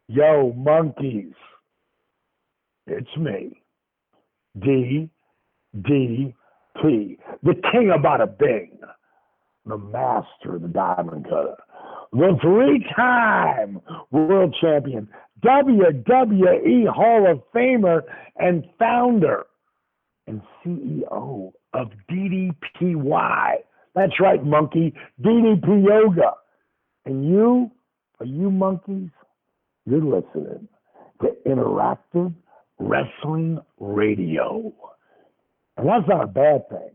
Yo, monkeys, it's me, DDP, the king of bada bing, the master of the diamond cutter, the three-time world champion, WWE Hall of Famer, and founder and CEO of DDPY. That's right, monkey, DDP Yoga. And you, are you monkeys? You're listening to Interactive Wrestling Radio. And that's not a bad thing.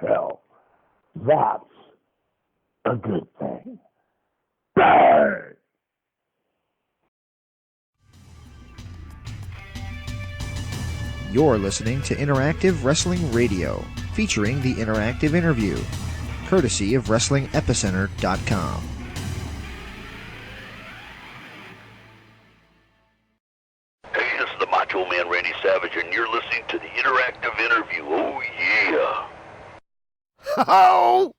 Hell, that's a good thing. Bang! You're listening to Interactive Wrestling Radio, featuring the Interactive Interview, courtesy of WrestlingEpicenter.com. Hey, this is the Macho Man, Randy Savage, and you're listening to the Interactive Interview. Oh, yeah. Oh!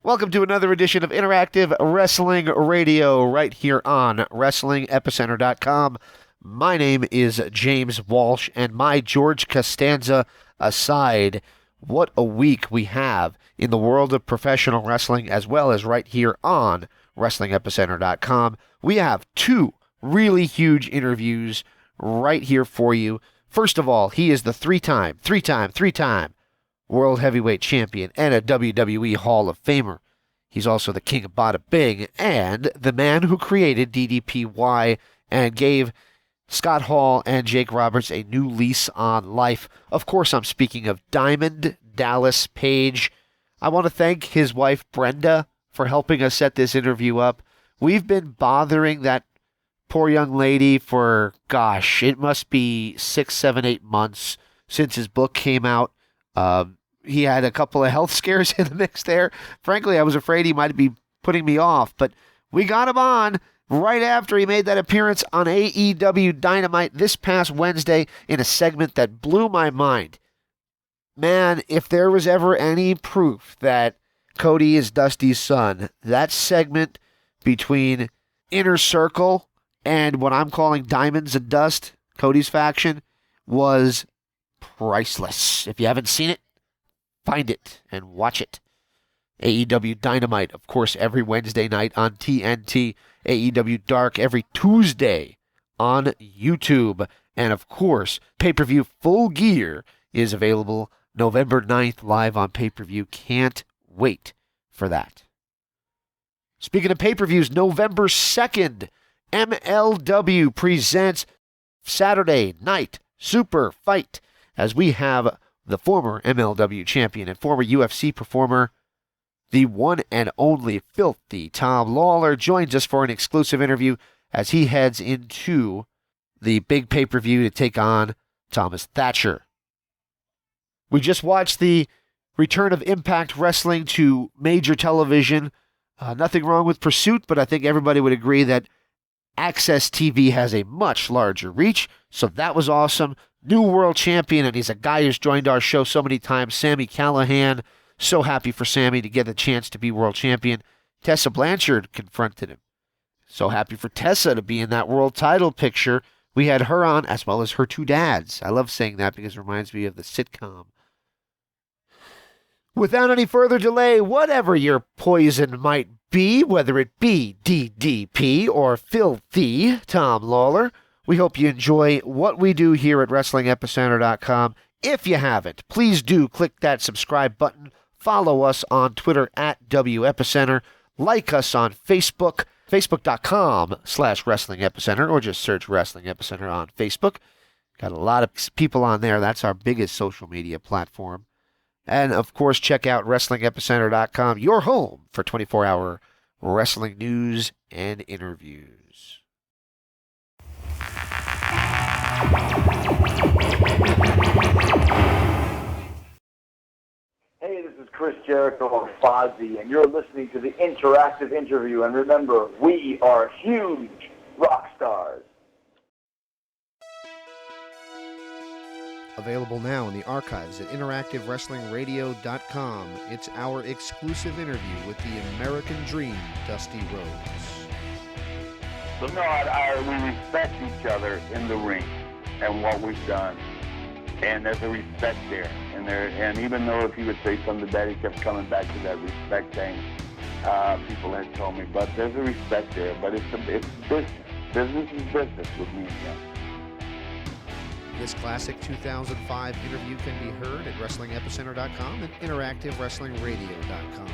Welcome to another edition of Interactive Wrestling Radio right here on WrestlingEpicenter.com. My name is James Walsh, and my George Costanza aside, what a week we have in the world of professional wrestling, as well as right here on WrestlingEpicenter.com. We have two really huge interviews right here for you. First of all, he is the three-time World Heavyweight Champion and a WWE Hall of Famer. He's also the king of bada bing and the man who created DDPY and gave Scott Hall and Jake Roberts a new lease on life. Of course, I'm speaking of Diamond Dallas Page. I want to thank his wife, Brenda, for helping us set this interview up. We've been bothering that poor young lady for, gosh, it must be 6, 7, 8 months since his book came out. He had a couple of health scares in the mix there. Frankly, I was afraid he might be putting me off, but we got him on right after he made that appearance on AEW Dynamite this past Wednesday in a segment that blew my mind. Man, if there was ever any proof that Cody is Dusty's son, that segment between Inner Circle and what I'm calling Diamonds and Dust, Cody's faction, was priceless. If you haven't seen it, find it and watch it. AEW Dynamite, of course, every Wednesday night on TNT. AEW Dark every Tuesday on YouTube. And, of course, pay-per-view Full Gear is available November 9th live on pay-per-view. Can't wait for that. Speaking of pay-per-views, November 2nd, MLW presents Saturday Night Super Fight, as we have the former MLW champion and former UFC performer, the one and only Filthy Tom Lawler, joins us for an exclusive interview as he heads into the big pay-per-view to take on Thomas Thatcher. We just watched the return of Impact Wrestling to major television. Nothing wrong with Pursuit, but I think everybody would agree that Access TV has a much larger reach, so that was awesome. New world champion, and he's a guy who's joined our show so many times, Sami Callihan. So happy for Sami to get the chance to be world champion. Tessa Blanchard confronted him. So happy for Tessa to be in that world title picture. We had her on, as well as her two dads. I love saying that because it reminds me of the sitcom. Without any further delay, whatever your poison might be, whether it be DDP or Filthy Tom Lawler, we hope you enjoy what we do here at WrestlingEpicenter.com. If you haven't, please do click that subscribe button. Follow us on Twitter at WEpicenter. Like us on Facebook, facebook.com/Wrestling Epicenter, or just search Wrestling Epicenter on Facebook. Got a lot of people on there. That's our biggest social media platform. And, of course, check out WrestlingEpicenter.com, your home for 24-hour wrestling news and interviews. Hey, this is Chris Jericho of Fozzy, and you're listening to the Interactive Interview. And remember, we are huge rock stars. Available now in the archives at interactivewrestlingradio.com. It's our exclusive interview with the American Dream, Dusty Rhodes. So no, we respect each other in the ring and what we've done, and there's a respect there. And even though if he would say something bad, he kept coming back to that respect thing. People had told me, but there's a respect there. But it's business. Business is business with me and him. This classic 2005 interview can be heard at WrestlingEpicenter.com and InteractiveWrestlingRadio.com.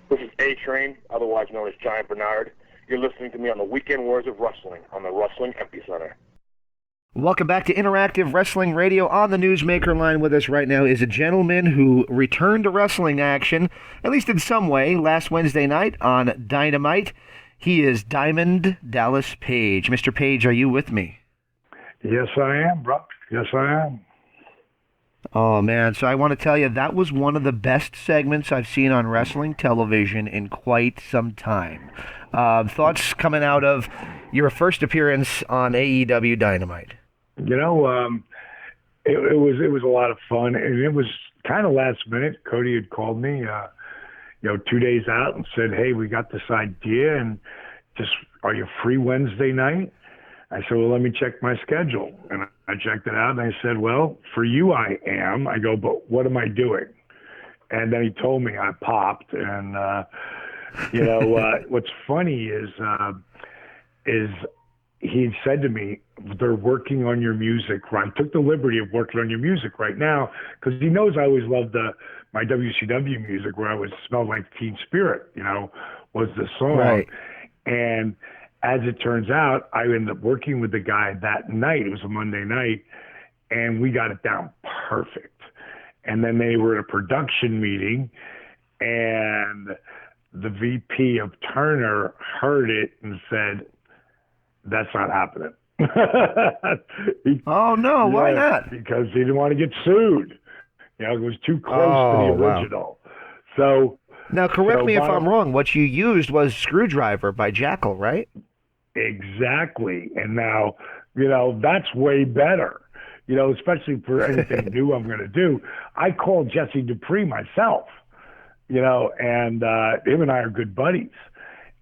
This is A-Train, otherwise known as Giant Bernard. You're listening to me on the Weekend Wars of Wrestling on the Wrestling Epicenter. Welcome back to Interactive Wrestling Radio. On the Newsmaker line with us right now is a gentleman who returned to wrestling action, at least in some way, last Wednesday night on Dynamite. He is Diamond Dallas Page. Mr. Page, are you with me? Yes, I am, bro. Yes, I am. Oh, man. So I want to tell you, that was one of the best segments I've seen on wrestling television in quite some time. Thoughts coming out of your first appearance on AEW Dynamite? You know, it was a lot of fun, and it was kind of last minute. Cody had called me, 2 days out and said, "Hey, we got this idea, and are you free Wednesday night?" I said, "Well, let me check my schedule." And I checked it out, and I said, "Well, for you, I am." I go, "But what am I doing?" And then he told me. I popped, and what's funny is he said to me, "They're working on your music." I took the liberty of working on your music right now because he knows I always loved my WCW music, where I was Smell Like Teen Spirit, was the song. Right. And as it turns out, I ended up working with the guy that night. It was a Monday night, and we got it down perfect. And then they were at a production meeting, and the VP of Turner heard it and said, "That's not happening." Oh, no, why not? Because he didn't want to get sued. It was too close to the original. Wow. So now, correct me if I'm wrong. What you used was Screwdriver by Jackyl, right? Exactly. And now, that's way better, especially for anything new I'm going to do. I called Jesse Dupree myself, and him and I are good buddies.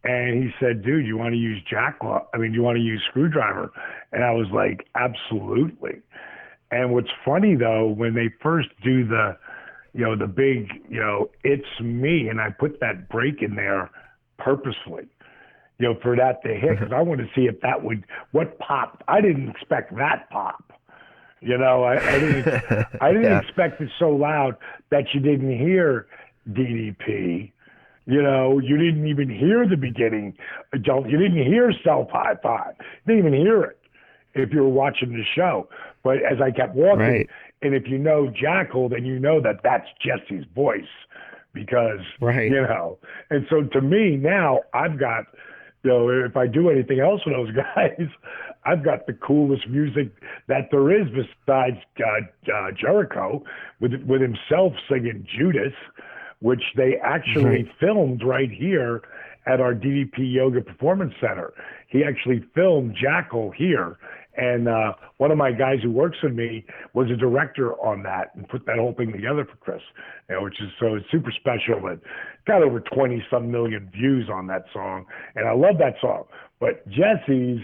And he said, "Dude, you want to use Jackyl? You want to use Screwdriver?" And I was like, "Absolutely." And what's funny, though, when they first do the big, "It's me," and I put that break in there purposefully, for that to hit, because I wanted to see if what popped. I didn't expect that pop. I didn't expect it so loud that you didn't hear DDP. You didn't even hear the beginning. You didn't hear Self High Five. You didn't even hear it if you were watching the show. But as I kept walking, right. And if you know Jackyl, then you know that that's Jesse's voice, because, right. And so to me now, I've got, if I do anything else with those guys, I've got the coolest music that there is besides Jericho, with himself singing Judas, which they actually filmed right here at our DDP Yoga Performance Center. He actually filmed Jackyl here. And one of my guys who works with me was a director on that and put that whole thing together for Chris, which is so super special. And got over 20-some million views on that song. And I love that song. But Jesse's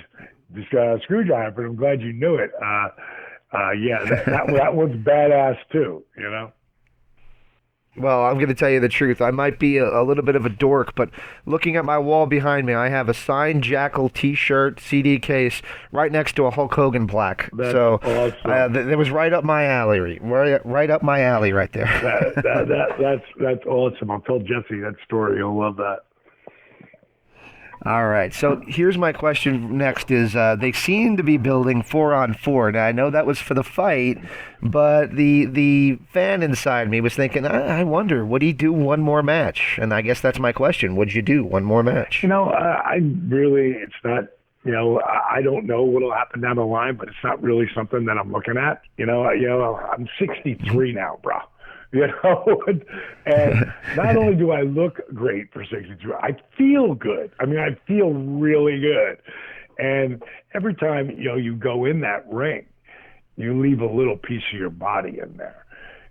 Screwdriver, I'm glad you knew it. That one's badass too, Well, I'm going to tell you the truth. I might be a little bit of a dork, but looking at my wall behind me, I have a signed Jackyl T-shirt, CD case, right next to a Hulk Hogan plaque. That's so awesome. It was right up my alley, right up my alley, right there. That's awesome. I'll tell Jesse that story. He'll love that. All right, so here's my question next is, they seem to be building 4-on-4. Now, I know that was for the fight, but the fan inside me was thinking, I wonder, would he do one more match? And I guess that's my question. Would you do one more match? It's not, I don't know what'll happen down the line, but it's not really something that I'm looking at. I'm 63 now, bro. And not only do I look great for 63, I feel good. I feel really good. And every time, you go in that ring, you leave a little piece of your body in there.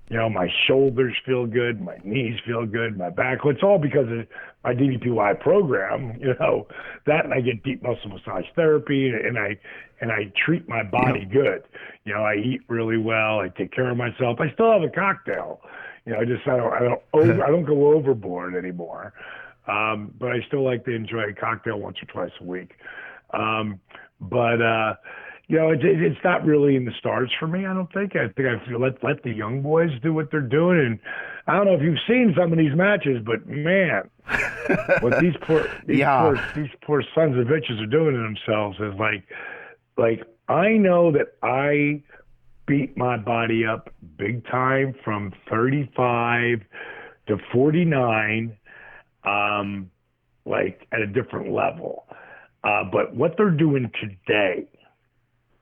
You know, my shoulders feel good, my knees feel good, my back. Well, it's all because of my DDP Live program. You know, that, and I get deep muscle massage therapy, and I treat my body good. You know, I eat really well. I take care of myself. I still have a cocktail. You know, I don't go overboard anymore. But I still like to enjoy a cocktail once or twice a week. You know, it's not really in the stars for me, I don't think. I think I feel let the young boys do what they're doing. And I don't know if you've seen some of these matches, but man, what these poor sons of bitches are doing to themselves is like I know that I beat my body up big time from 35 to 49, like at a different level. But what they're doing today,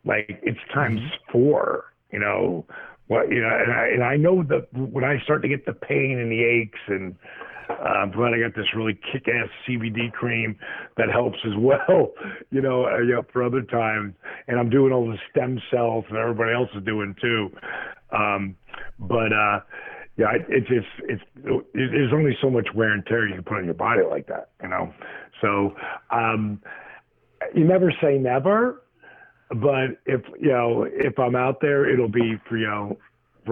like it's times 4, you know, and I know that when I start to get the pain and the aches, and I'm glad I got this really kick-ass CBD cream that helps as well, you know, for other times, and I'm doing all the stem cells that everybody else is doing too. Yeah, there's only so much wear and tear you can put on your body like that, you know. So you never say never. But if I'm out there, it'll be for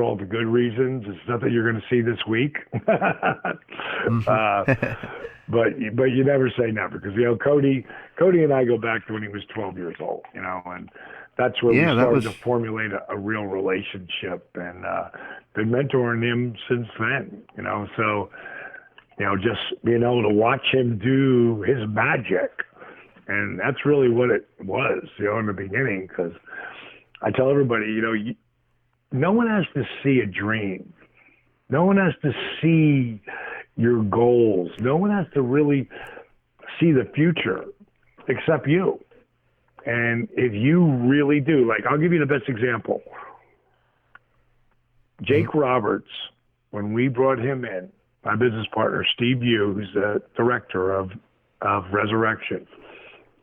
all the good reasons. It's nothing you're going to see this week. But you never say never, because Cody and I go back to when he was 12 years old, you know, and that's where we started to formulate a real relationship, and been mentoring him since then, you know. So just being able to watch him do his magic. And that's really what it was, in the beginning, because I tell everybody, no one has to see a dream. No one has to see your goals. No one has to really see the future except you. And if you really do, like, I'll give you the best example. Jake Roberts, when we brought him in, my business partner, Steve Yu, who's the director of Resurrection,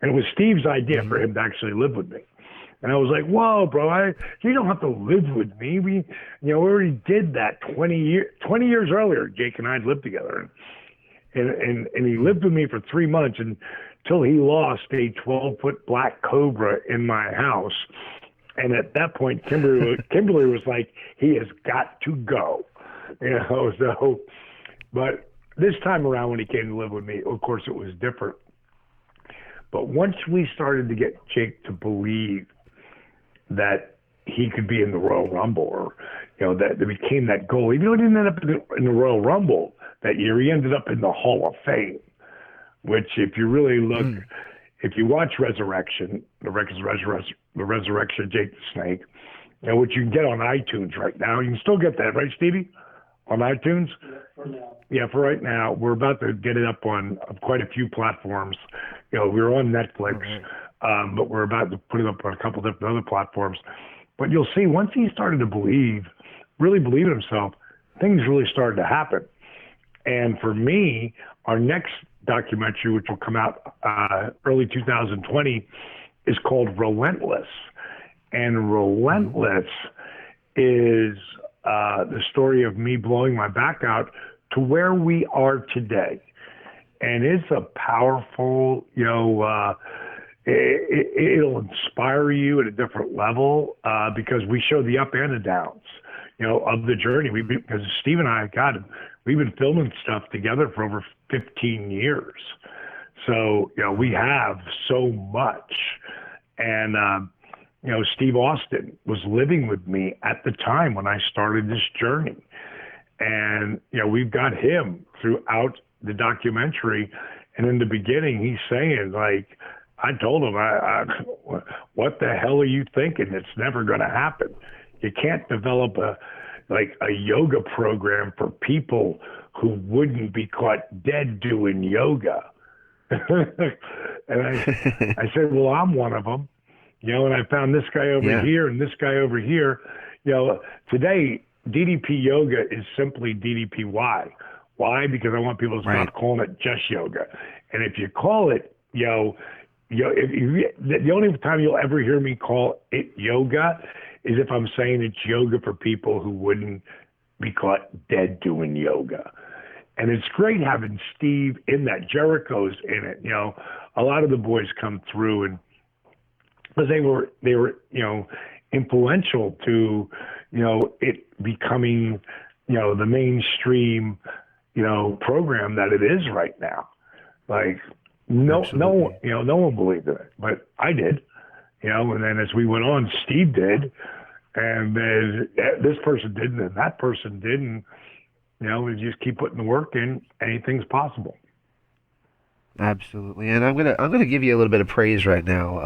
and it was Steve's idea for him to actually live with me. And I was like, whoa, bro, you don't have to live with me. We already did that 20 years earlier. Jake and I had lived together. And he lived with me for 3 months until he lost a 12-foot black cobra in my house. And at that point, Kimberly was like, he has got to go. So, but this time around when he came to live with me, of course, it was different. But once we started to get Jake to believe that he could be in the Royal Rumble, or, that it became that goal, even though he didn't end up in the Royal Rumble that year, he ended up in the Hall of Fame, which if you really look, if you watch Resurrection, the Resurrection of Jake the Snake, which you can get on iTunes right now. You can still get that, right, Stevie? On iTunes? For now. Yeah, for right now. We're about to get it up on quite a few platforms. We're on Netflix, but we're about to put it up on a couple different other platforms. But you'll see, once he started to really believe in himself, things really started to happen. And for me, our next documentary, which will come out early 2020, is called Relentless. And Relentless is the story of me blowing my back out to where we are today. And it's a powerful, it'll inspire you at a different level because we show the up and the downs, of the journey. Because Steve and I, we've been filming stuff together for over 15 years. So, we have so much. And, Steve Austin was living with me at the time when I started this journey. And, we've got him throughout the documentary. And in the beginning, he's saying, like, I told him, what the hell are you thinking? It's never going to happen. You can't develop a yoga program for people who wouldn't be caught dead doing yoga. And I said, well, I'm one of them. And I found this guy over here and this guy over here. Today, DDP Yoga is simply DDPY. Why? Because I want people to stop calling it just yoga. And if you call it, the only time you'll ever hear me call it yoga is if I'm saying it's yoga for people who wouldn't be caught dead doing yoga. And it's great having Steve in that. Jericho's in it. You know, a lot of the boys come through, and because they were influential to it becoming the mainstream program that it is right now. Like no one believed in it, but I did. And then as we went on, Steve did, and then this person didn't, and that person didn't. We just keep putting the work in. Anything's possible. Absolutely, and I'm gonna give you a little bit of praise right now.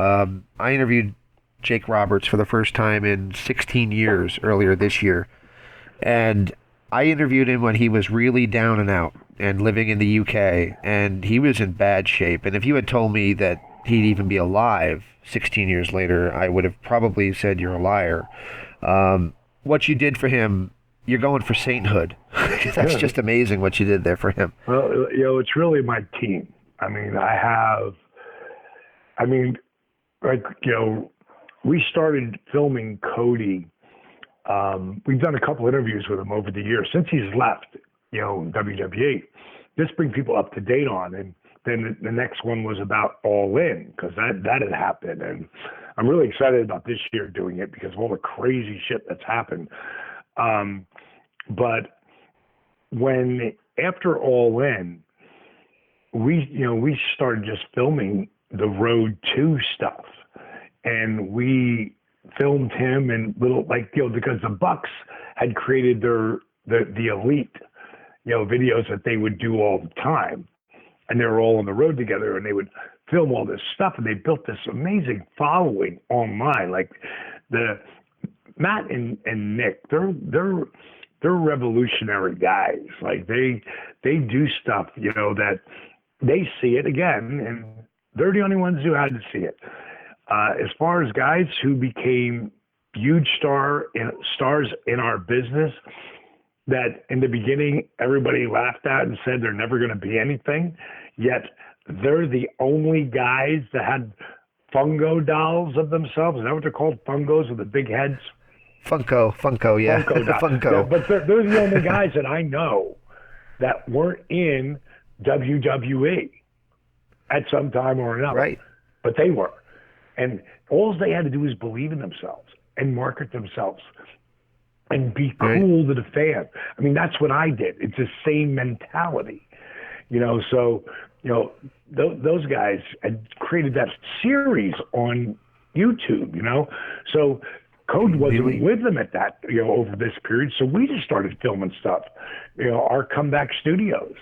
I interviewed Jake Roberts for the first time in 16 years earlier this year, and I interviewed him when he was really down and out and living in the UK, and he was in bad shape. And if you had told me that he'd even be alive 16 years later, I would have probably said you're a liar. What you did for him, you're going for sainthood. That's just amazing what you did there for him. Well, it's really my team. I mean, we started filming Cody. We've done a couple interviews with him over the years since he's left, WWE. Just bring people up to date on. And then the next one was about All In, because that had happened. And I'm really excited about this year doing it because of all the crazy shit that's happened. But after All In, we started just filming the Road to stuff, and we filmed him and because the Bucks had created the elite, videos that they would do all the time, and they were all on the road together, and they would film all this stuff, and they built this amazing following online. Like the Matt and Nick, they're revolutionary guys. Like they do stuff, that they see it again, and they're the only ones who had to see it. As far as guys who became huge stars in our business, that in the beginning everybody laughed at and said they're never going to be anything, yet they're the only guys that had Fungo dolls of themselves. Is that what they're called? Fungos with the big heads? Funko, yeah. Funko. Yeah, but they're the only guys that I know that weren't in WWE at some time or another. Right. But they were. And all they had to do was believe in themselves and market themselves and be cool to the fan. I mean, that's what I did. It's the same mentality. So, those guys had created that series on YouTube, So Code wasn't with them at that, over this period. So we just started filming stuff, our comeback studios.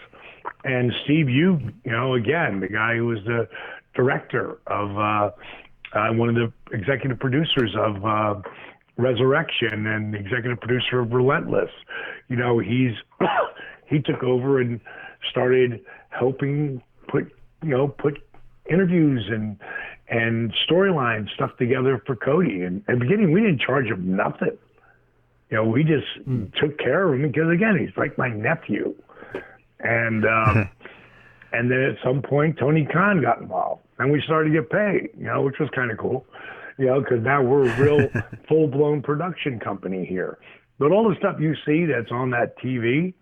And Steve, again, the guy who was the director of, one of the executive producers of Resurrection and the executive producer of Relentless, he took over and started helping put interviews and storyline stuff together for Cody. And at the beginning, we didn't charge him nothing. We just took care of him because, again, he's like my nephew. And and then at some point, Tony Khan got involved, and we started to get paid, which was kind of cool, because now we're a real full-blown production company here. But all the stuff you see that's on that TV,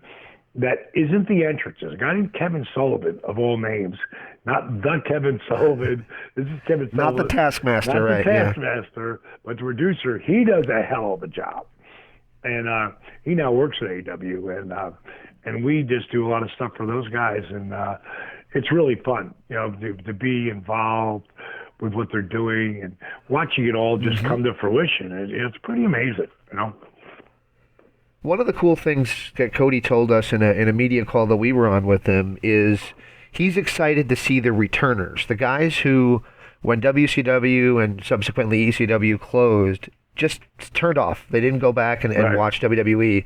that isn't the entrances. A guy named Kevin Sullivan, of all names, not the Kevin Sullivan. This is Kevin Sullivan. Not the Taskmaster, not right? The Taskmaster, but the producer. He does a hell of a job, and he now works at AEW, and we just do a lot of stuff for those guys, and it's really fun, to be involved with what they're doing and watching it all just come to fruition. It's pretty amazing, One of the cool things that Cody told us in a media call that we were on with him is he's excited to see the returners, the guys who, when WCW and subsequently ECW closed, just turned off. They didn't go back and watch WWE.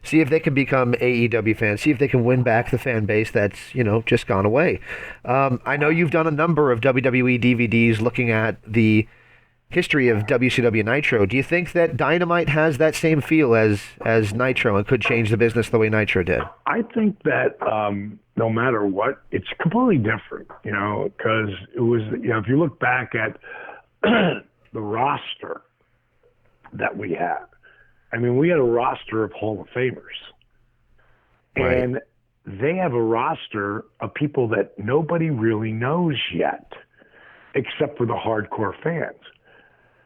See if they can become AEW fans. See if they can win back the fan base that's, just gone away. I know you've done a number of WWE DVDs looking at the history of WCW Nitro. Do you think that Dynamite has that same feel as Nitro and could change the business the way Nitro did? I think that no matter what, it's completely different, because it was, if you look back at the roster that we had, I mean, we had a roster of Hall of Famers. Right. And they have a roster of people that nobody really knows yet, except for the hardcore fans.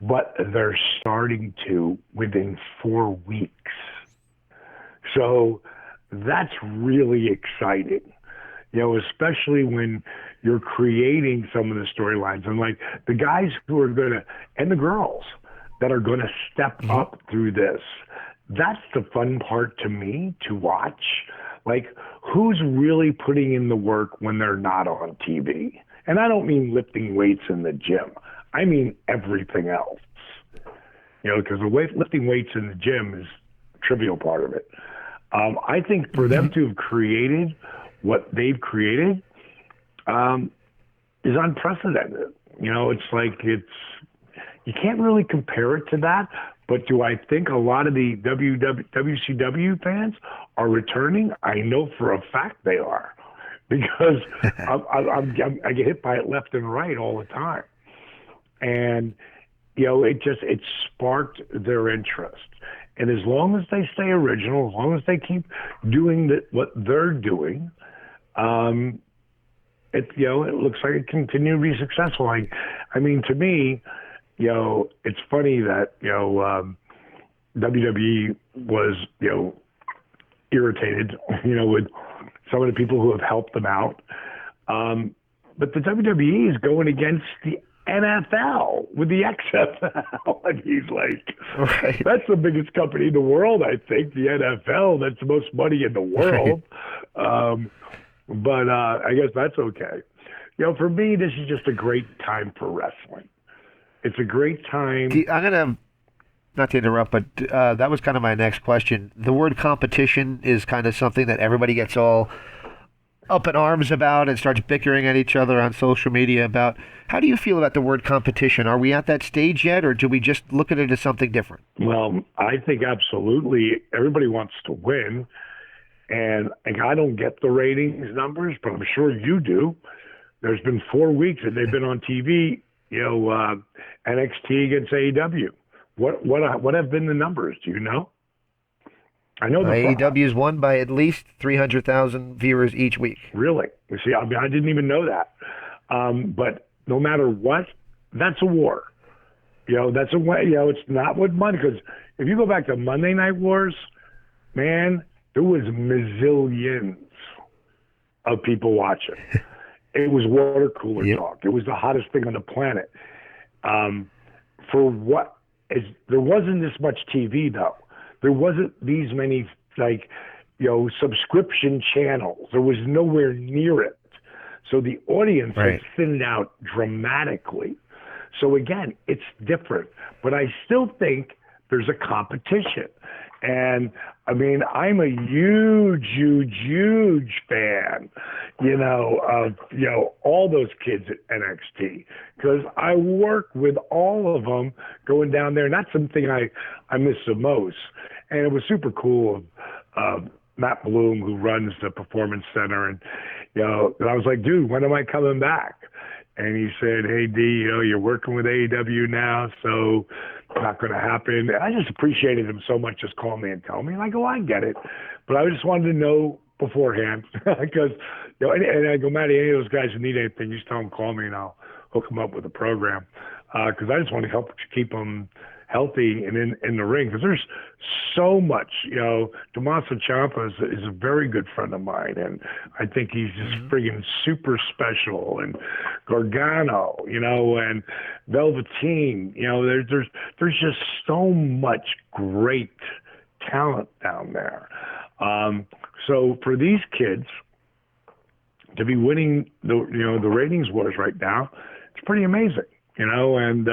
But they're starting to within 4 weeks. So that's really exciting, especially when you're creating some of the storylines. And like the guys who are going to, and the girls that are going to step up through this, that's the fun part to me to watch. Like, who's really putting in the work when they're not on TV? And I don't mean lifting weights in the gym. I mean everything else. Because lifting weights in the gym is a trivial part of it. I think for them to have created what they've created is unprecedented. It's like you can't really compare it to that. But do I think a lot of the WCW fans are returning? I know for a fact they are, because I get hit by it left and right all the time, and it sparked their interest. And as long as they stay original, as long as they keep doing what they're doing, it looks like it can continue to be successful. I mean, to me, it's funny that WWE was irritated with some of the people who have helped them out, but the WWE is going against the NFL with the XFL, and he's like, Right. that's the biggest company in the world, I think, the NFL. That's the most money in the world. Right. But I guess that's okay. For me, this is just a great time for wrestling. It's a great time. I'm going to, not to interrupt, but that was kind of my next question. The word competition is kind of something that everybody gets all up in arms about and starts bickering at each other on social media about. How do you feel about the word competition? Are we at that stage yet, or do we just look at it as something different? Well, I think absolutely everybody wants to win. And I don't get the ratings numbers, but I'm sure you do. There's been 4 weeks that they've been on TV, NXT against AEW. What have been the numbers? Do you know? I know AEW's won by at least 300,000 viewers each week. Really? You see, I didn't even know that. But no matter what, that's a war. That's a way. It's not with money, because if you go back to Monday Night Wars, man, there was millions of people watching. It was water cooler talk. It was the hottest thing on the planet. There wasn't this much TV though. There wasn't these many subscription channels. There was nowhere near it. So the audience has thinned out dramatically. So again, it's different, but I still think there's a competition. And I mean, I'm a huge fan, of, all those kids at NXT, because I work with all of them going down there. And that's something I miss the most. And it was super cool of Matt Bloom, who runs the Performance Center. And, and I was like, dude, when am I coming back? And he said, hey, D, you're working with AEW now, so not going to happen. And I just appreciated him so much just calling me and telling me. And I go, I get it. But I just wanted to know beforehand, because, and I go, Matty, any of those guys who need anything, you just tell them, call me, and I'll hook them up with a program. Because I just want to help keep them healthy and in the ring, because there's so much. Tommaso Ciampa is a very good friend of mine, and I think he's just friggin' super special. And Gargano, and Velveteen, there's just so much great talent down there. So for these kids to be winning the ratings wars right now, it's pretty amazing. And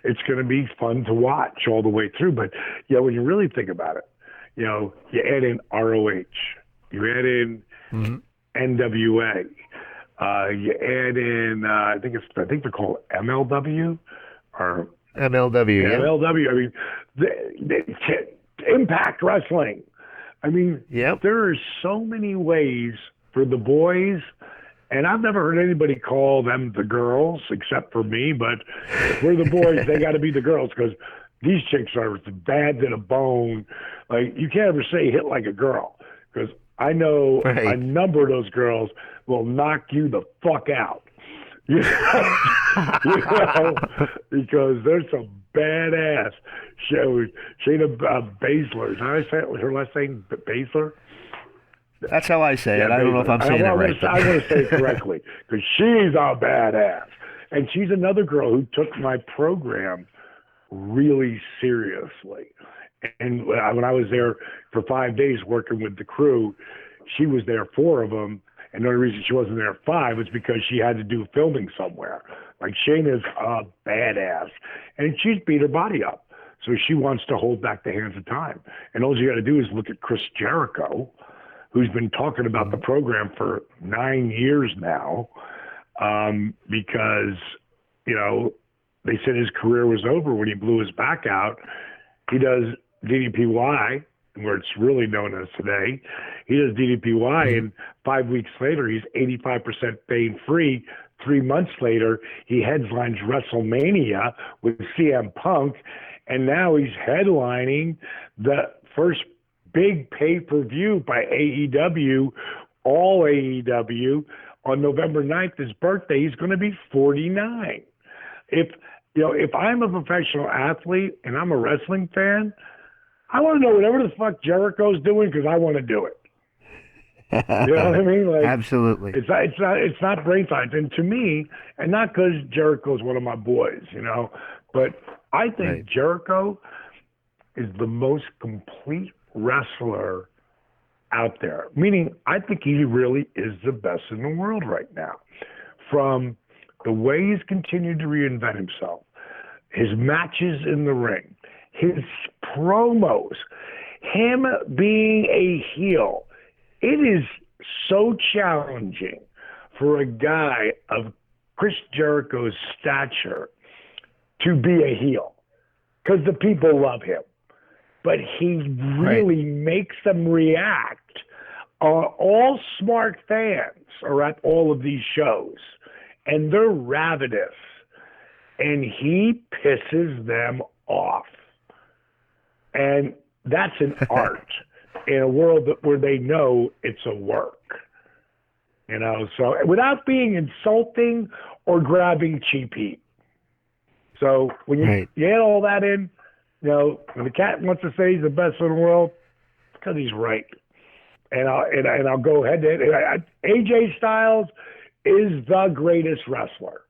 it's going to be fun to watch all the way through. But, when you really think about it, you add in ROH, you add in NWA, you add in, I think they're called MLW or MLW. MLW. I mean, Impact Wrestling. I mean, there are so many ways for the boys. And I've never heard anybody call them the girls except for me, but if we're the boys, they got to be the girls, because these chicks are bad to the bone. Like, you can't ever say hit like a girl, because I know Right. a number of those girls will knock you the fuck out. You know, because there's some badass. Shayna Baszler. How did I say it? Was her last name Baszler? That's how I say it. I don't know if I'm saying it right. I want to say it correctly because she's a badass. And she's another girl who took my program really seriously. And when I was there for 5 days working with the crew, she was there 4 of them. And the only reason she wasn't there 5 was because she had to do filming somewhere. Like Shayna's a badass. And she's beat her body up. So she wants to hold back the hands of time. And all you got to do is look at Chris Jericho, who's been talking about the program for 9 years now, because, you know, they said his career was over when he blew his back out. He does DDPY, where it's really known as today. He does DDPY, and 5 weeks later, he's 85% pain-free. 3 months later, he headlines WrestleMania with CM Punk, and now he's headlining the first big pay-per-view by AEW, all AEW, on November 9th, his birthday. He's going to be 49. If I'm a professional athlete and I'm a wrestling fan, I want to know whatever the fuck Jericho's doing because I want to do it. You know what I mean? Like, absolutely. It's not brain science, and to me, and not because Jericho's one of my boys, you know, but I think Jericho is the most complete wrestler out there. Meaning, I think he really is the best in the world right now. From the way he's continued to reinvent himself, his matches in the ring, his promos, him being a heel. It is so challenging for a guy of Chris Jericho's stature to be a heel because the people love him. But he really makes them react. All smart fans are at all of these shows, and they're ravenous, and he pisses them off. And that's an art in a world where they know it's a work. You know, so without being insulting or grabbing cheap heat. So when you add all that in, you know, when the cat wants to say he's the best in the world, it's because he's right. And I'll go ahead and AJ Styles is the greatest wrestler.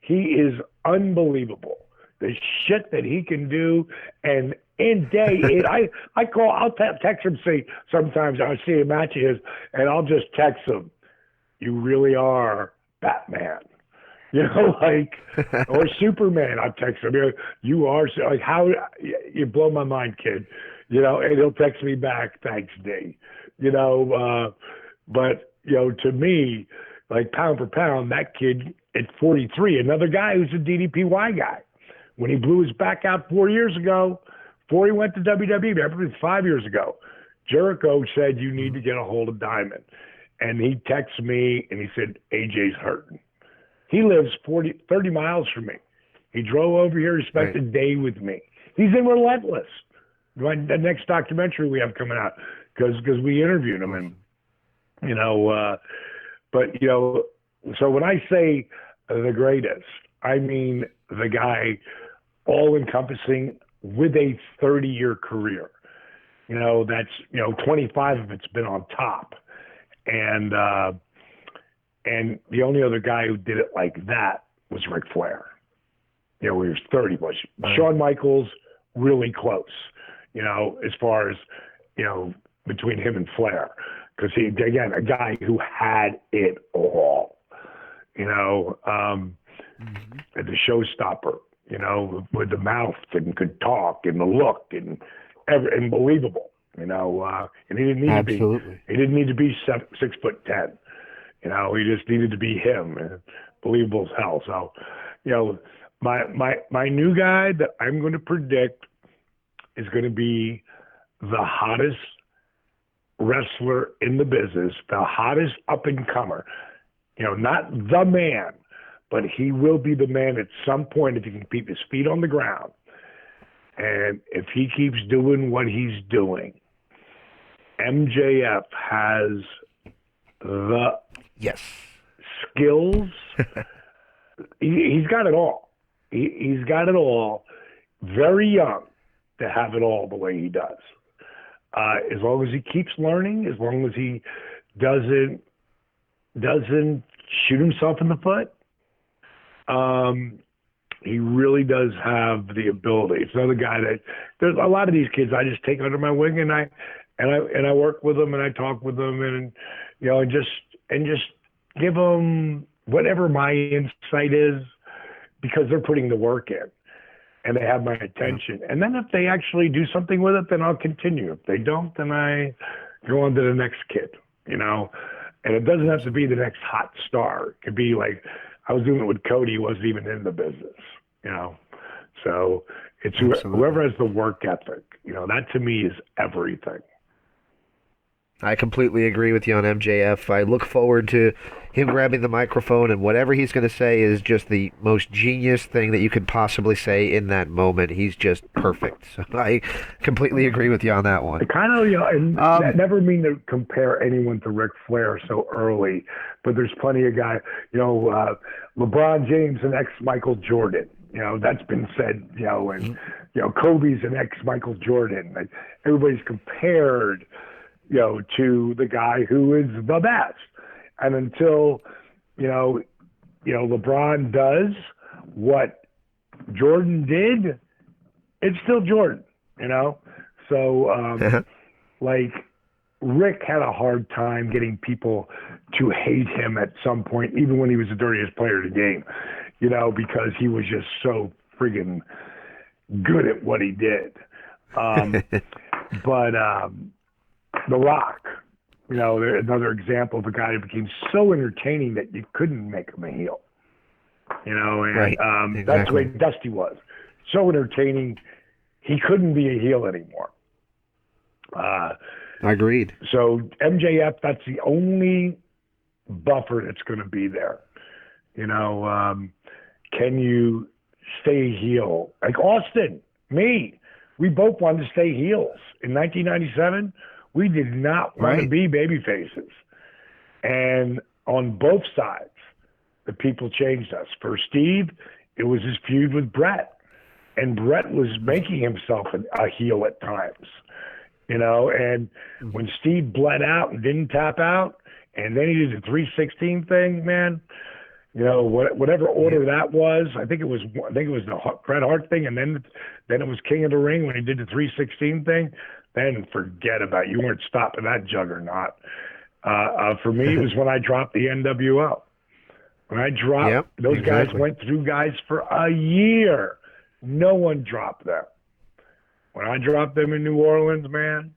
He is unbelievable. The shit that he can do, and I'll text him, say sometimes I'll see a match of his, and I'll just text him, "You really are Batman." You know, like, or Superman. I text him, "You are like how you blow my mind, kid." You know, and he'll text me back, "Thanks, D." You know, but you know, to me, like pound for pound, that kid at 43, another guy who's a DDPY guy. When he blew his back out 4 years ago, before he went to WWE, remember 5 years ago, Jericho said, "You need to get a hold of Diamond," and he texted me and he said, "AJ's hurting." He lives 30 miles from me. He drove over here. He spent a day with me. He's in Relentless, the next documentary we have coming out, because we interviewed him. And, you know, but, you know, so when I say the greatest, I mean the guy all-encompassing with a 30-year career. You know, that's, you know, 25 of it's been on top. And the only other guy who did it like that was Ric Flair. You know, he was 30. Shawn Michaels, really close, you know, as far as, you know, between him and Flair. Because he, again, a guy who had it all, you know, the showstopper, you know, with the mouth and could talk and the look and believable, you know, and he didn't need to be, he didn't need to be 6'10". You know, he just needed to be him, and believable as hell. So, you know, my new guy that I'm going to predict is going to be the hottest wrestler in the business, the hottest up-and-comer. You know, not the man, but he will be the man at some point if he can keep his feet on the ground. And if he keeps doing what he's doing, MJF has the skills. He's got it all. He's got it all. Very young to have it all the way he does. As long as he keeps learning, as long as he doesn't shoot himself in the foot, he really does have the ability. It's another guy that there's a lot of these kids I just take under my wing and I work with them and I talk with them and just give them whatever my insight is because they're putting the work in and they have my attention. And then if they actually do something with it, then I'll continue. If they don't, then I go on to the next kid, And it doesn't have to be the next hot star. It could be like I was doing it with Cody, who wasn't even in the business, So it's whoever has the work ethic, that to me is everything. I completely agree with you on MJF. I look forward to him grabbing the microphone, and whatever he's going to say is just the most genius thing that you could possibly say in that moment. He's just perfect. So I completely agree with you on that one. I kind of, and I never mean to compare anyone to Ric Flair so early, but there's plenty of guys, LeBron James and ex-Michael Jordan. That's been said, and, Kobe's an ex-Michael Jordan. Like, everybody's compared to the guy who is the best. And until, LeBron does what Jordan did, it's still Jordan, So, like, Rick had a hard time getting people to hate him at some point, even when he was the dirtiest player in the game, because he was just so friggin' good at what he did. But The Rock, another example of a guy who became so entertaining that you couldn't make him a heel. And right. Exactly. That's the way Dusty was. So entertaining, he couldn't be a heel anymore. Agreed. So MJF, that's the only buffer that's going to be there. Can you stay heel? Like Austin, me, we both wanted to stay heels. In 1997, we did not want to be baby faces. And on both sides, the people changed us. For Steve, it was his feud with Brett. And Brett was making himself a heel at times. And when Steve bled out and didn't tap out, and then he did the 316 thing, man, whatever order that was, I think it was the Bret Hart thing, and then it was King of the Ring when he did the 316 thing. Then forget about it. You weren't stopping that juggernaut. For me, it was when I dropped the NWO. When I dropped, those guys went through guys for a year. No one dropped them. When I dropped them in New Orleans, man,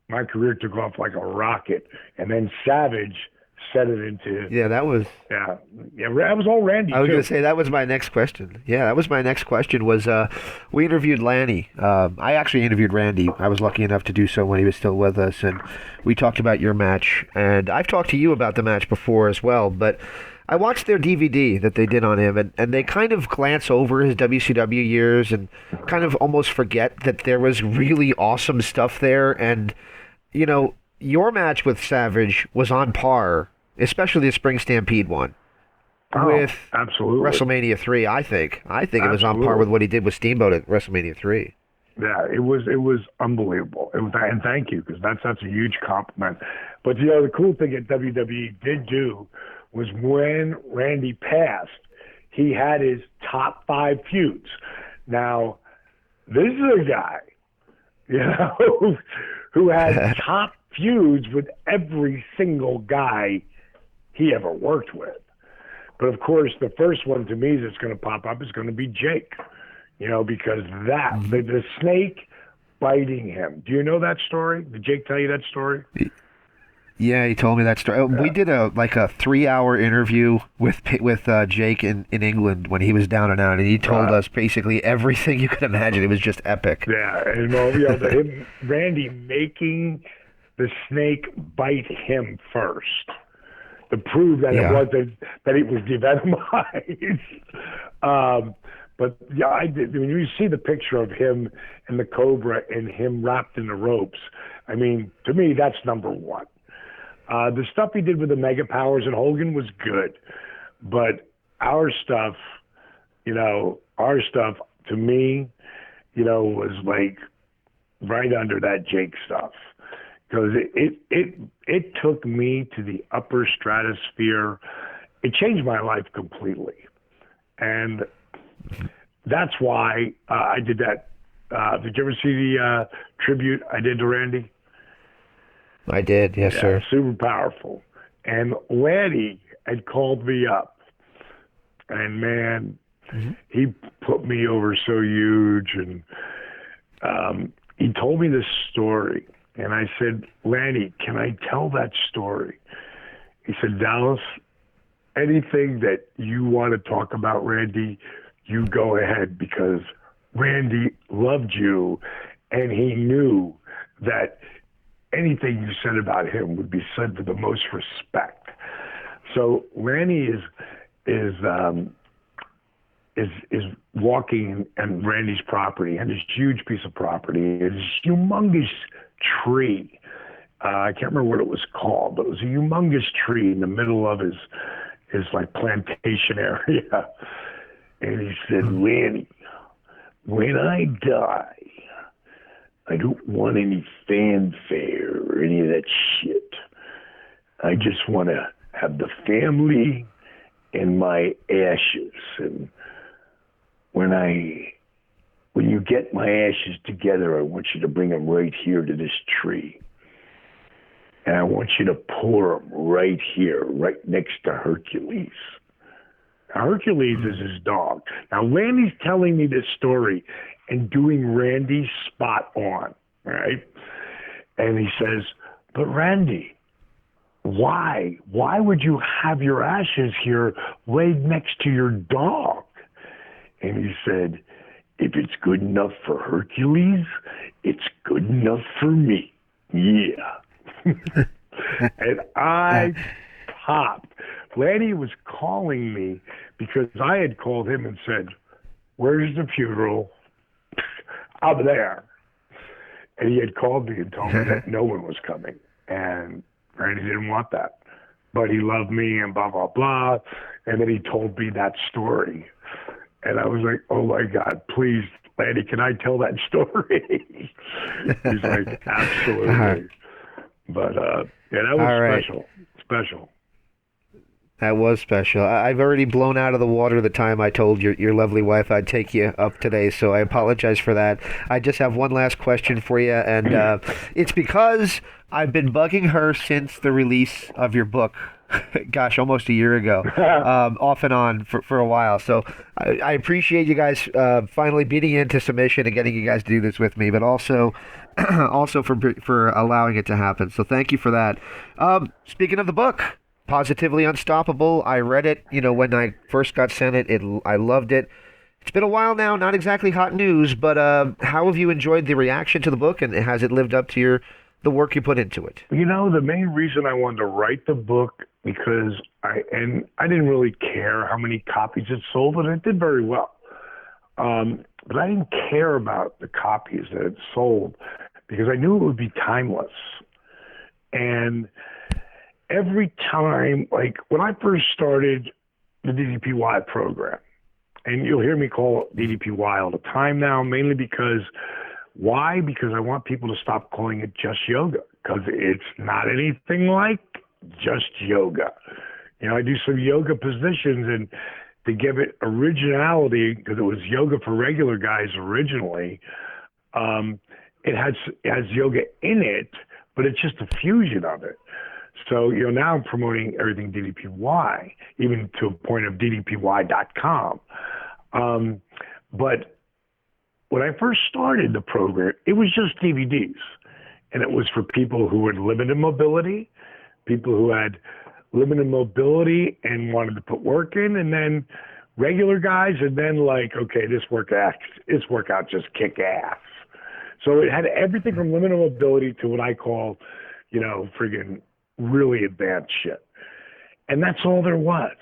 my career took off like a rocket. And then Savage set it into... that was all Randy, I was going to say, that was my next question. We interviewed Lanny. I actually interviewed Randy. I was lucky enough to do so when he was still with us, and we talked about your match. And I've talked to you about the match before as well, but I watched their DVD that they did on him, and they kind of glance over his WCW years and kind of almost forget that there was really awesome stuff there. And, your match with Savage was on par, especially the Spring Stampede one, with absolutely WrestleMania 3, I think. It was on par with what he did with Steamboat at WrestleMania 3. Yeah, it was unbelievable. And thank you, because that's a huge compliment. But, the cool thing that WWE did do was when Randy passed, he had his top 5 feuds. Now, this is a guy, who had top feuds with every single guy he ever worked with. But of course, the first one to me that's going to pop up is going to be Jake, because the snake biting him. Do you know that story? Did Jake tell you that story? Yeah, he told me that story. We did a 3-hour interview with Jake in England when he was down and out, and he told us basically everything you could imagine. It was just epic. Yeah, and Randy making the snake bite him first to prove that it wasn't, that it was devenomized. But yeah, I did. When you see the picture of him and the Cobra and him wrapped in the ropes, I mean, to me, that's number one. The stuff he did with the Mega Powers and Hogan was good, but our stuff to me, was like right under that Jake stuff, because it took me to the upper stratosphere. It changed my life completely, and that's why I did that. Did you ever see the tribute I did to Randy? I did, yes, sir. Super powerful. And Lanny had called me up, and man, he put me over so huge, and he told me this story, and I said, Lanny, can I tell that story? He said, Dallas, anything that you want to talk about Randy, you go ahead, because Randy loved you, and he knew that anything you said about him would be said with the most respect. So Randy is walking on Randy's property, and this huge piece of property, this humongous tree. I can't remember what it was called, but it was a humongous tree in the middle of his like plantation area. And he said, Randy, when I die, I don't want any fanfare or any of that shit. I just want to have the family and my ashes. And when you get my ashes together, I want you to bring them right here to this tree. And I want you to pour them right here, right next to Hercules. Now, Hercules is his dog. Now, Randy's telling me this story and doing Randy spot on, right? And he says, but Randy, why? Why would you have your ashes here laid next to your dog? And he said, if it's good enough for Hercules, it's good enough for me. Yeah. And I popped. Lanny was calling me because I had called him and said, where's the funeral? I'm there. And he had called me and told me that no one was coming. And Randy didn't want that. But he loved me and blah, blah, blah. And then he told me that story. And I was like, oh, my God, please, Lanny, can I tell that story? He's like, absolutely. But, yeah, that was special. That was special. I've already blown out of the water the time I told your lovely wife I'd take you up today, so I apologize for that. I just have one last question for you, and it's because I've been bugging her since the release of your book. Gosh, almost a year ago, off and on for a while. So I appreciate you guys finally beating into submission and getting you guys to do this with me, but also for allowing it to happen. So thank you for that. Speaking of the book, Positively Unstoppable, I read it, when I first got sent it. I loved it. It's been a while now, not exactly hot news, but how have you enjoyed the reaction to the book, and has it lived up to the work you put into it? The main reason I wanted to write the book, because I didn't really care how many copies it sold, but it did very well. But I didn't care about the copies that it sold, because I knew it would be timeless. And every time, like when I first started the DDPY program, and you'll hear me call it DDPY all the time now, mainly because, why? Because I want people to stop calling it just yoga, because it's not anything like just yoga. I do some yoga positions, and to give it originality, because it was yoga for regular guys originally, it has yoga in it, but it's just a fusion of it. So, now I'm promoting everything DDPY, even to a point of DDPY.com. But when I first started the program, it was just DVDs. And it was for people who had limited mobility, people who had limited mobility and wanted to put work in, and then regular guys, and then okay, this workout just kick ass. So it had everything from limited mobility to what I call, friggin' really advanced shit. And that's all there was.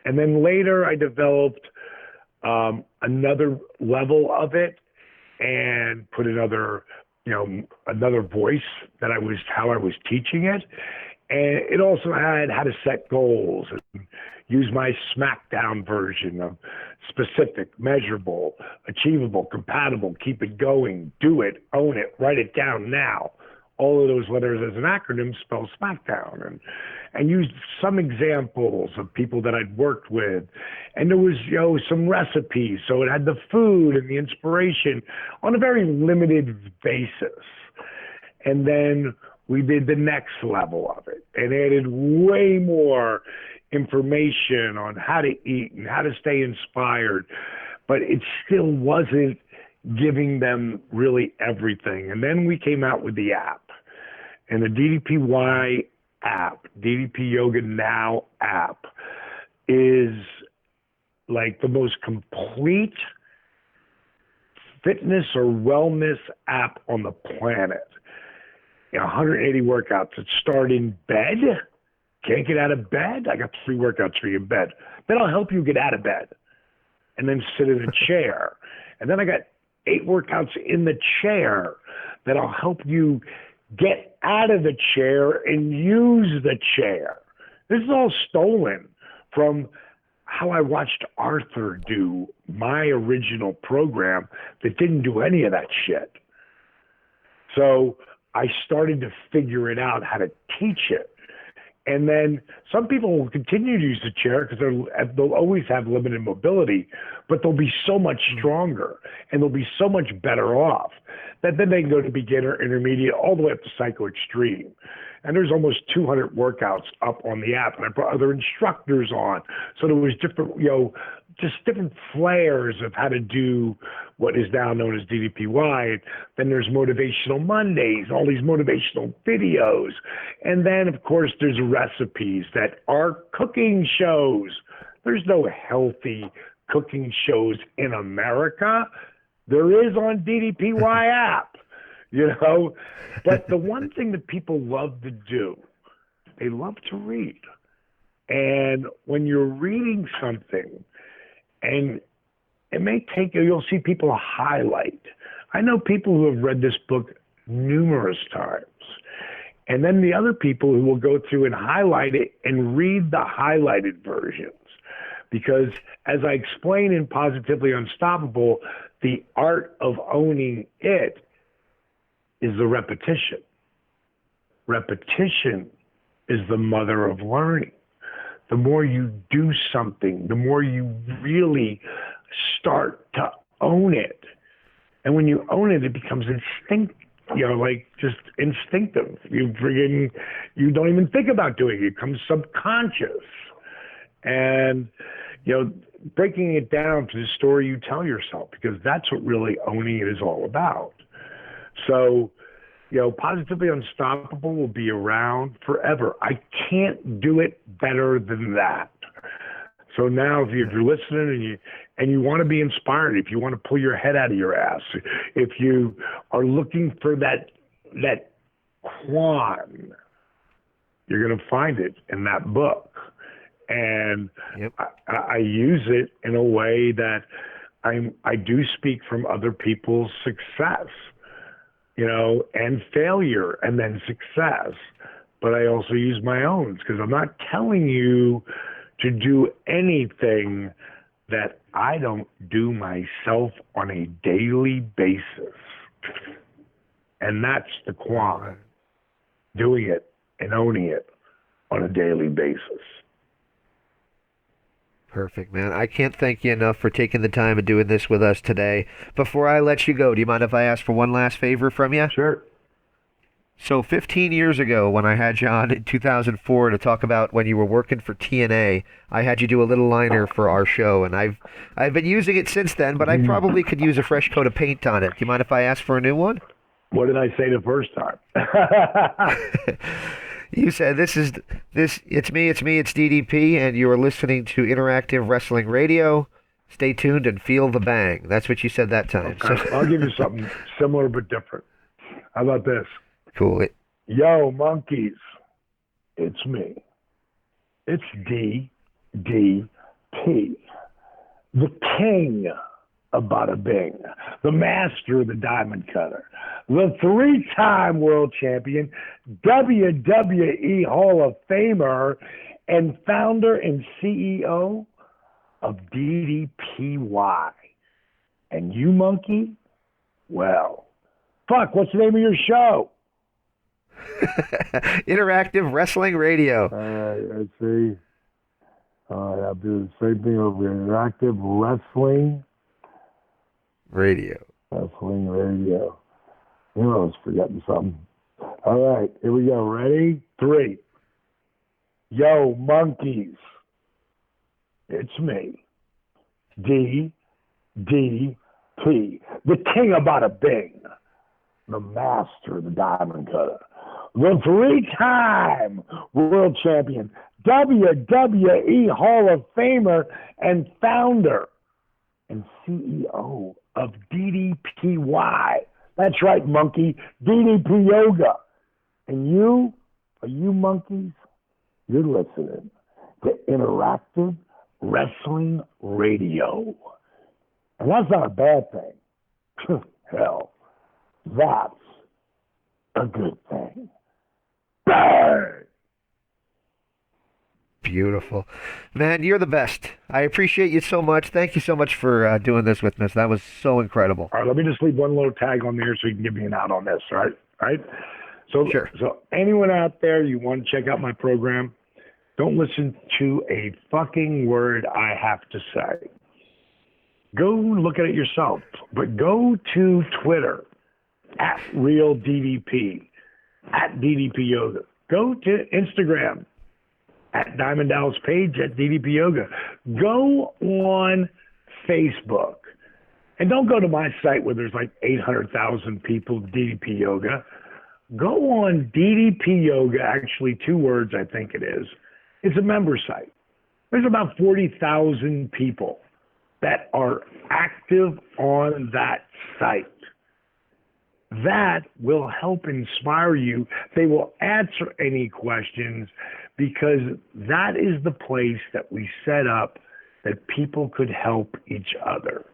And then later I developed another level of it and put another voice that how I was teaching it. And it also had how to set goals and use my SmackDown version of specific, measurable, achievable, compatible, keep it going, do it, own it, write it down now. All of those letters as an acronym spell SmackDown, and used some examples of people that I'd worked with. And there was, some recipes. So it had the food and the inspiration on a very limited basis. And then we did the next level of it and added way more information on how to eat and how to stay inspired. But it still wasn't giving them really everything. And then we came out with the app. And the DDPY app, DDP Yoga Now app, is like the most complete fitness or wellness app on the planet. 180 workouts that start in bed. Can't get out of bed? I got 3 workouts for you in bed. Then I'll help you get out of bed and then sit in a chair. And then I got 8 workouts in the chair that I'll help you get out of the chair and use the chair. This is all stolen from how I watched Arthur do my original program that didn't do any of that shit. So I started to figure it out how to teach it. And then some people will continue to use the chair because they'll always have limited mobility, but they'll be so much stronger and they'll be so much better off that then they can go to beginner, intermediate, all the way up to psycho extreme. And there's almost 200 workouts up on the app, and I brought other instructors on. So there was different, just different flares of how to do what is now known as DDPY. Then there's Motivational Mondays, all these motivational videos. And then, of course, there's recipes that are cooking shows. There's no healthy cooking shows in America. There is on DDPY app, But the one thing that people love to do, they love to read. And when you're reading something, and it may take you'll see people highlight. I know people who have read this book numerous times. And then the other people who will go through and highlight it and read the highlighted versions. Because as I explain in Positively Unstoppable, the art of owning it is the repetition. Repetition is the mother of learning. The more you do something, the more you really start to own it. And when you own it, it becomes just instinctive. You don't even think about doing it. It becomes subconscious. And, breaking it down to the story you tell yourself, because that's what really owning it is all about. So, Positively Unstoppable will be around forever. I can't do it better than that. So now if you're listening and you want to be inspired, if you want to pull your head out of your ass, if you are looking for that Quan, you're going to find it in that book. And yep. I use it in a way that I do speak from other people's success, and failure and then success. But I also use my own because I'm not telling you to do anything that I don't do myself on a daily basis. And that's the Quan, doing it and owning it on a daily basis. Perfect, man. I can't thank you enough for taking the time and doing this with us today. Before I let you go, do you mind if I ask for one last favor from you? Sure. So 15 years ago, when I had you on in 2004 to talk about when you were working for TNA, I had you do a little liner for our show, and I've been using it since then, but I probably could use a fresh coat of paint on it. Do you mind if I ask for a new one? What did I say the first time? You said, it's me, it's DDP, and you are listening to Interactive Wrestling Radio. Stay tuned and feel the bang. That's what you said that time. Okay. So I'll give you something similar but different. How about this? Cool. Yo, monkeys, it's me. It's DDP. the king of Bada Bing, the master of the diamond cutter, the three-time world champion, WWE Hall of Famer, and founder and CEO of DDPY. And you, monkey? Well, fuck, what's the name of your show? Interactive Wrestling Radio. Let's see. I'll do the same thing over Interactive Wrestling Radio. Wrestling Radio. You know, I was forgetting something. All right, here we go. Ready? 3. Yo, monkeys. It's me. DDP. The king of Bada Bing. The master of the diamond cutter. The three-time world champion, WWE Hall of Famer, and founder and CEO of DDPY. That's right, monkey. DDP Yoga. And you, are you monkeys? You're listening to Interactive Wrestling Radio. And that's not a bad thing. Hell, that's a good thing. Bang! Beautiful. Man, you're the best. I appreciate you so much. Thank you so much for doing this with us. That was so incredible. All right, let me just leave one little tag on there so you can give me an out on this, all right? So, sure. So anyone out there, you want to check out my program, don't listen to a fucking word I have to say. Go look at it yourself, but go to Twitter, at RealDDP, at DDP Yoga. Go to Instagram, at Diamond Dallas Page, at DDP Yoga. Go on Facebook. And don't go to my site where there's like 800,000 people, DDP Yoga. Go on DDP Yoga, actually 2 words I think it is. It's a member site. There's about 40,000 people that are active on that site. That will help inspire you. They will answer any questions because that is the place that we set up that people could help each other.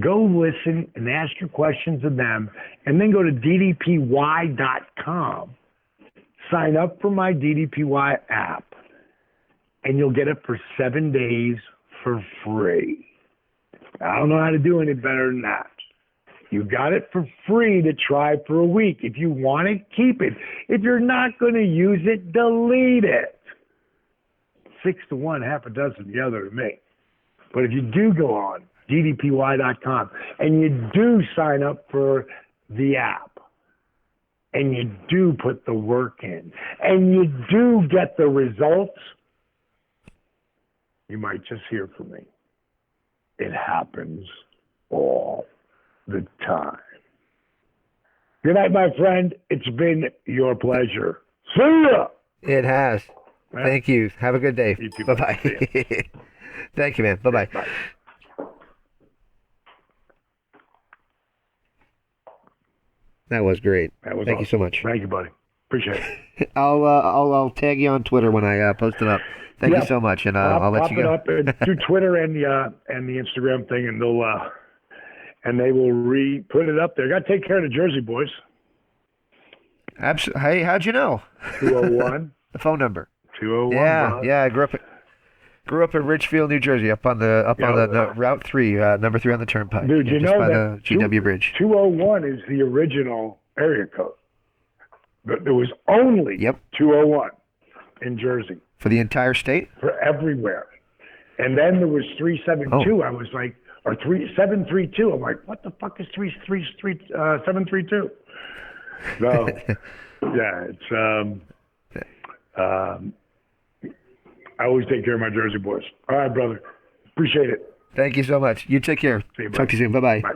Go listen and ask your questions of them, and then go to ddpy.com. Sign up for my DDPY app, and you'll get it for 7 days for free. I don't know how to do any better than that. You got it for free to try for a week. If you want it, keep it. If you're not going to use it, delete it. 6 to 1, half a dozen the other to me. But if you do go on ddpy.com and you do sign up for the app and you do put the work in and you do get the results, you might just hear from me. It happens all the time. Good night, my friend. It's been your pleasure. See ya. It has. Right. Thank you. Have a good day. You too. Bye-bye. Thank you, man. Bye-bye. Bye. That was great. That was Thank awesome. you so much. Thank you, buddy. Appreciate it. I'll tag you on Twitter when I post it up. Thank you so much, and I'll let you go. Pop it up do Twitter and the Instagram thing, and they will put it up there. Got to take care of the Jersey boys. Absolutely. Hey, how'd you know? 201. The phone number. 201. Yeah, yeah. I grew up in Ridgefield, New Jersey, up on the Route 3, number 3 on the Turnpike. Dude, you know by that the GW Bridge. 201 is the original area code. But there was only 201 in Jersey. For the entire state? For everywhere. And then there was 372. I was like, or 732. I'm like, what the fuck is 732? So, yeah, it's I always take care of my Jersey boys. All right, brother. Appreciate it. Thank you so much. You take care. See you, Talk to you soon. Bye-bye. Bye.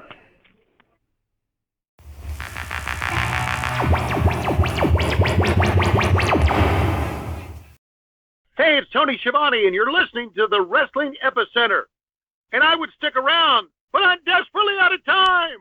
Hey, it's Tony Schiavone, and you're listening to the Wrestling Epicenter. And I would stick around, but I'm desperately out of time.